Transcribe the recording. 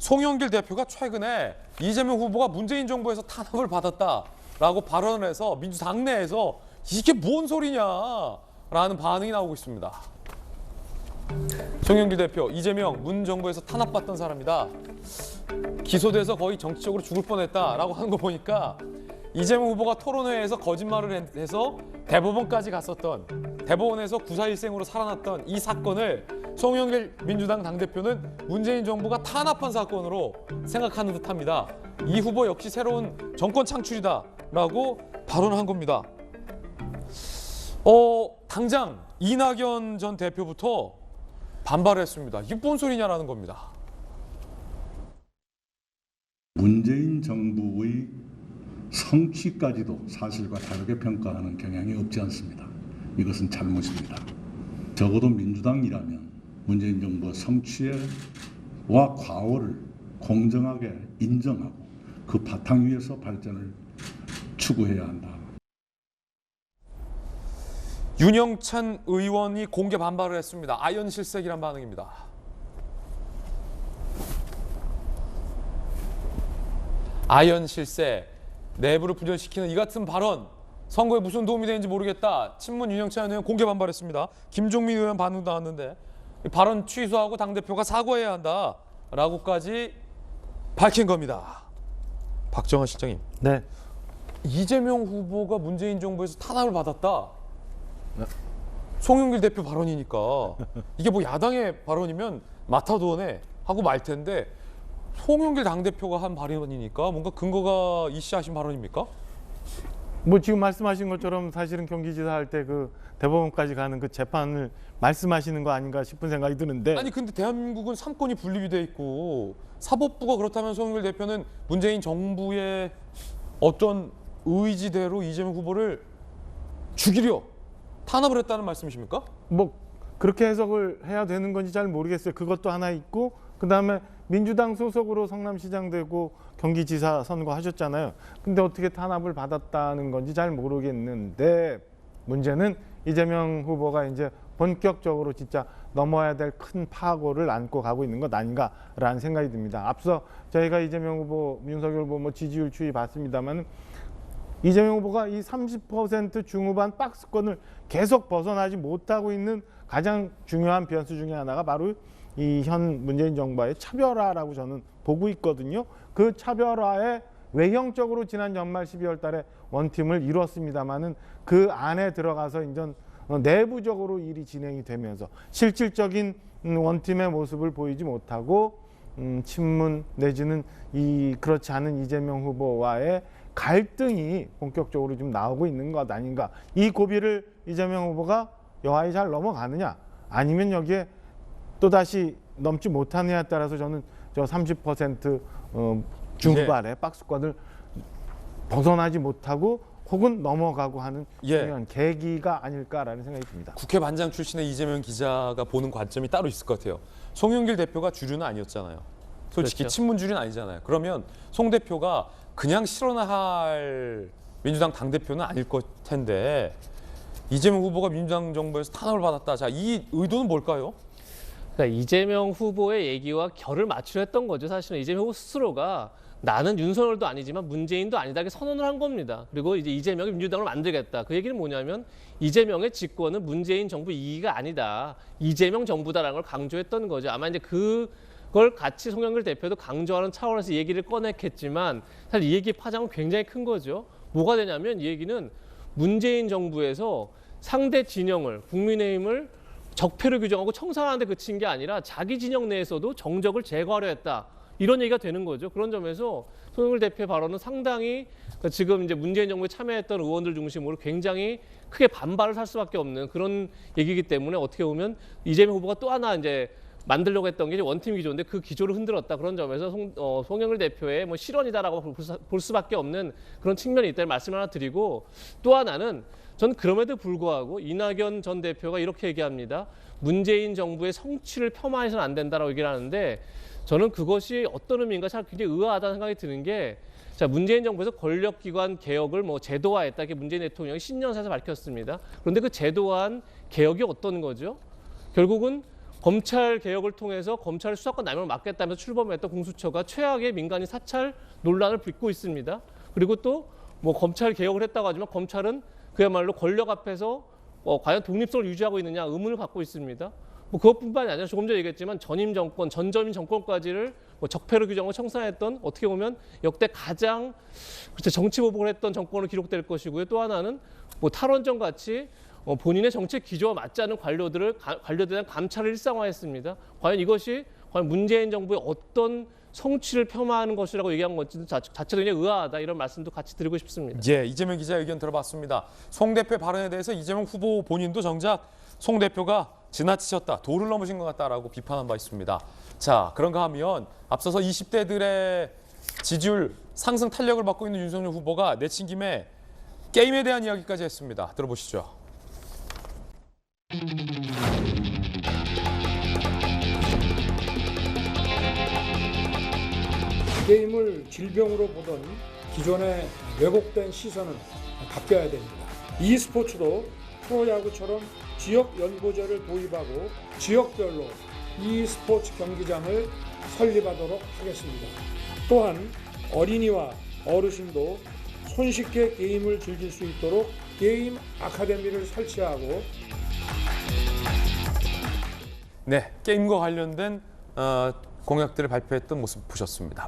송영길 대표가 최근에 이재명 후보가 문재인 정부에서 탄압을 받았다라고 발언을 해서 민주당 내에서 이게 뭔 소리냐라는 반응이 나오고 있습니다. 송영길 대표, 이재명 문 정부에서 탄압받던 사람이다. 기소돼서 거의 정치적으로 죽을 뻔했다라고 하는 거 보니까 이재명 후보가 토론회에서 거짓말을 해서 대법원까지 갔었던, 대법원에서 구사일생으로 살아났던 이 사건을 송영길 민주당 당대표는 문재인 정부가 탄압한 사건으로 생각하는 듯합니다. 이 후보 역시 새로운 정권 창출이다라고 발언한 겁니다. 당장 이낙연 전 대표부터 반발을 했습니다. 이게 뭔 소리냐라는 겁니다. 문재인 정부의 성취까지도 사실과 다르게 평가하는 경향이 없지 않습니다. 이것은 잘못입니다. 적어도 민주당이라면 문재인 정부의 성취와 과오를 공정하게 인정하고 그 바탕 위에서 발전을 추구해야 한다. 윤영찬 의원이 공개 반발을 했습니다. 아연 실색이란 반응입니다. 아연 실색, 내부를 분열시키는 이 같은 발언, 선거에 무슨 도움이 되는지 모르겠다. 친문 윤영찬 의원 공개 반발했습니다. 김종민 의원 반응도 나왔는데 발언 취소하고 당대표가 사과해야 한다라고까지 밝힌 겁니다. 박정환 실장님. 네. 이재명 후보가 문재인 정부에서 탄압을 받았다. 송영길 대표 발언이니까 이게 뭐 야당의 발언이면 마타도네 하고 말 텐데 송영길 당대표가 한 발언이니까 뭔가 근거가 이시하신 발언입니까? 뭐 지금 말씀하신 것처럼 사실은 경기지사 할 때 그 대법원까지 가는 그 재판을 말씀하시는 거 아닌가 싶은 생각이 드는데, 아니 근데 대한민국은 삼권이 분립이 돼 있고 사법부가 그렇다면 송영길 대표는 문재인 정부의 어떤 의지대로 이재명 후보를 죽이려 탄압을 했다는 말씀이십니까? 뭐 그렇게 해석을 해야 되는 건지 잘 모르겠어요. 그것도 하나 있고, 그다음에 민주당 소속으로 성남시장 되고 경기지사 선거 하셨잖아요. 근데 어떻게 탄압을 받았다는 건지 잘 모르겠는데, 문제는 이재명 후보가 이제 본격적으로 진짜 넘어야 될 큰 파고를 안고 가고 있는 것 아닌가라는 생각이 듭니다. 앞서 저희가 이재명 후보, 윤석열 후보 뭐 지지율 추이 봤습니다만, 이재명 후보가 이 30% 중후반 박스권을 계속 벗어나지 못하고 있는 가장 중요한 변수 중에 하나가 바로 이 현 문재인 정부와의 차별화라고 저는 보고 있거든요. 그 차별화에 외형적으로 지난 연말 12월 달에 원팀을 이뤘습니다마는 그 안에 들어가서 이제 내부적으로 일이 진행이 되면서 실질적인 원팀의 모습을 보이지 못하고 친문 내지는 그렇지 않은 이재명 후보와의 갈등이 본격적으로 좀 나오고 있는 것 아닌가. 이 고비를 이재명 후보가 여하이 잘 넘어가느냐, 아니면 여기에 또다시 넘지 못하느냐에 따라서 저는 저 30% 중후반의 박스권을 벗어나지 못하고 혹은 넘어가고 하는 중요한 계기가 아닐까라는 생각이 듭니다. 국회 반장 출신의 이재명 기자가 보는 관점이 따로 있을 것 같아요. 송영길 대표가 주류는 아니었잖아요. 솔직히 그렇죠. 친문 주류는 아니잖아요. 그러면 송 대표가 그냥 실어나 할 민주당 당대표는 아닐 것 텐데 이재명 후보가 민주당 정부에서 탄압을 받았다. 자, 이 의도는 뭘까요? 그러니까 이재명 후보의 얘기와 결을 맞추려 했던 거죠. 사실은 이재명 후보 스스로가 나는 윤석열도 아니지만 문재인도 아니다 이렇게 선언을 한 겁니다. 그리고 이제 이재명이 민주당을 만들겠다. 그 얘기는 뭐냐면 이재명의 집권은 문재인 정부 이기가 아니다. 이재명 정부다라는 걸 강조했던 거죠. 아마 이제 그걸 같이 송영길 대표도 강조하는 차원에서 얘기를 꺼냈겠지만 사실 이 얘기의 파장은 굉장히 큰 거죠. 뭐가 되냐면 이 얘기는 문재인 정부에서 상대 진영을, 국민의힘을 적폐를 규정하고 청산하는 데 그친 게 아니라 자기 진영 내에서도 정적을 제거하려 했다. 이런 얘기가 되는 거죠. 그런 점에서 송영길 대표의 발언은 상당히 지금 이제 문재인 정부에 참여했던 의원들 중심으로 굉장히 크게 반발을 할 수밖에 없는 그런 얘기이기 때문에 어떻게 보면 이재명 후보가 또 하나 이제 만들려고 했던 게 이제 원팀 기조인데 그 기조를 흔들었다. 그런 점에서 송영길 대표의 뭐 실언이다라고 볼 수밖에 없는 그런 측면이 있다는 말씀을 하나 드리고, 또 하나는 전 그럼에도 불구하고 이낙연 전 대표가 이렇게 얘기합니다. 문재인 정부의 성취를 폄하해서는 안 된다라고 얘기를 하는데 저는 그것이 어떤 의미인가 참 굉장히 의아하다는 생각이 드는 게, 자, 문재인 정부에서 권력기관 개혁을 뭐 제도화했다. 이렇게 문재인 대통령이 신년사에서 밝혔습니다. 그런데 그 제도화한 개혁이 어떤 거죠? 결국은 검찰 개혁을 통해서 검찰 수사권 남용을 막겠다면서 출범했던 공수처가 최악의 민간인 사찰 논란을 빚고 있습니다. 그리고 또 뭐 검찰 개혁을 했다고 하지만 검찰은 그야말로 권력 앞에서 과연 독립성을 유지하고 있느냐 의문을 갖고 있습니다. 뭐 그것뿐만이 아니라 조금 전에 얘기했지만 전임 정권, 전전임 정권까지를 뭐 적폐로 규정을 청산했던 어떻게 보면 역대 가장 정치 보복을 했던 정권으로 기록될 것이고요. 또 하나는 뭐 탈원전 같이 본인의 정책 기조와 맞지 않는 관료들에 대한 감찰을 일상화했습니다. 과연 이것이 문재인 정부의 어떤 성취를 폄하하는 것이라고 얘기한 건지 자체도 그냥 의아하다 이런 말씀도 같이 드리고 싶습니다. 예, 이재명 기자 의견 들어봤습니다. 송 대표 발언에 대해서 이재명 후보 본인도 정작 송 대표가 지나치셨다, 도를 넘으신 것 같다라고 비판한 바 있습니다. 자, 그런가 하면 앞서서 20대들의 지지율 상승 탄력을 받고 있는 윤석열 후보가 내친 김에 게임에 대한 이야기까지 했습니다. 들어보시죠. 게임을 질병으로 보던 기존의 왜곡된 시선은 바뀌어야 됩니다. e스포츠도 프로야구처럼 지역 연고제를 도입하고 지역별로 e스포츠 경기장을 설립하도록 하겠습니다. 또한 어린이와 어르신도 손쉽게 게임을 즐길 수 있도록 게임 아카데미를 설치하고 네, 게임과 관련된 공약들을 발표했던 모습 보셨습니다.